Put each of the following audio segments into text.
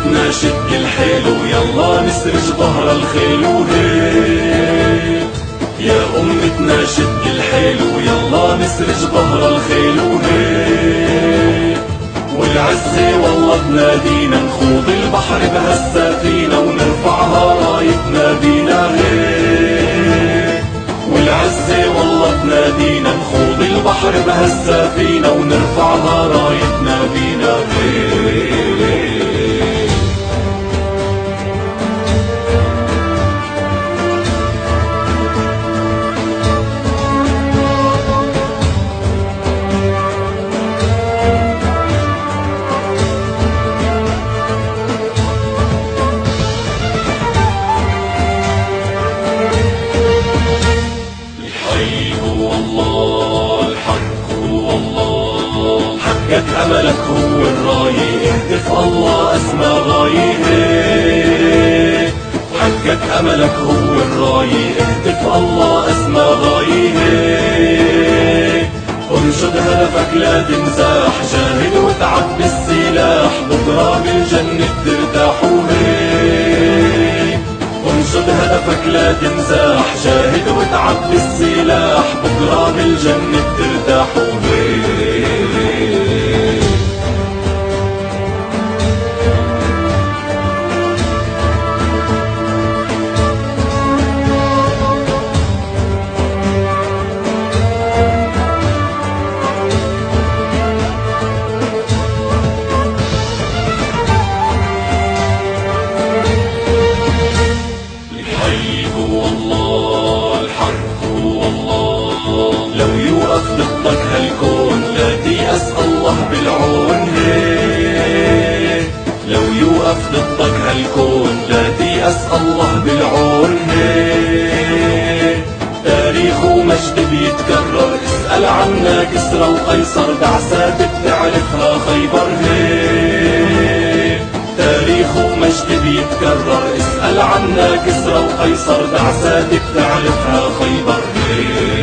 أمتنا شد الحيل ويلا نسرج ظهر الخيل وهيك. يا أمتنا شد الحيل ويلا نسرج ظهر الخيل وهيك. والعزة والله تنادينا نخوض البحر بهالسفينة ونرفعها رايتنا بينا هيك. والعزة والله تنادينا نخوض البحر بهالسفينة ونرفعها رايتنا بينا هيك. حقك أملك هو الراية اهتف الله أسمى غاية. حقك أملك هو الراية اهتف الله أسمى غاية. انشد هدفك لا تنزاح جاهد وتعب بالسلاح بكرة بالجنة ترتاح وهيك. انشد هدفك لا تنزاح جاهد وتعب بالسلاح بكرة بالجنة ترتاح وهيك. لو يوقف ضدك هالكون لا تيأس الله بالعون هيك. لو يوقف ضدك هالكون لا تيأس الله بالعون هيك. تاريخ ومجد بيتكرر اسأل عنا كسرى وقيصر بعثات بتعرفها خيبر هيك. تاريخ ومجد بيتكرر اسأل عنا كسرى وقيصر بعثات بتعرفها خيبر هيك.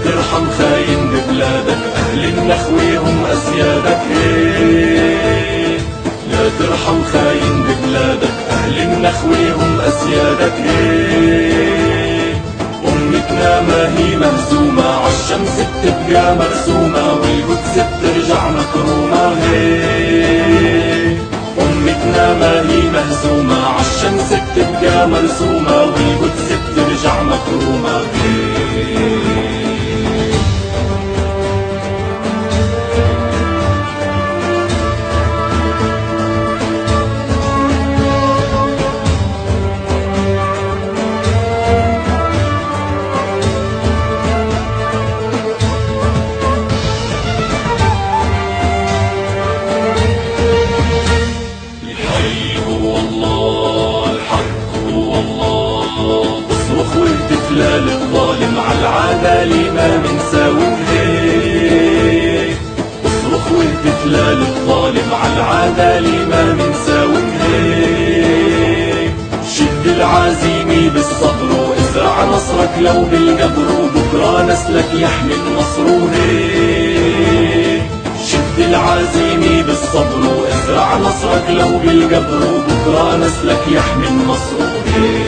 ترحم خاين ببلادك أهل النخوة هم أسيادك هيك. لا ترحم خاين ببلادك أهل النخوة هم أسيادك هيك. أمتنا ما هي مهزومة عالشمس بتبقى مرسومة والقدس بترجع مكرومة هيك. أمتنا ما هي مهزومة عالشمس بتبقى مرسومة والقدس بترجع مكرومة هيك. لا للظالم عالعدالة ما منساوي هيك. اصرخ واهتف لا للظالم عالعدالة ما منساوي هيك. شد العزيمة بالصبر وازرع نصرك لو بالقبر وبكرة نسلك يحمي النصر هيك. شد العزيمة بالصبر وازرع نصرك لو بالقبر وبكرة نسلك يحمي النصر هيك.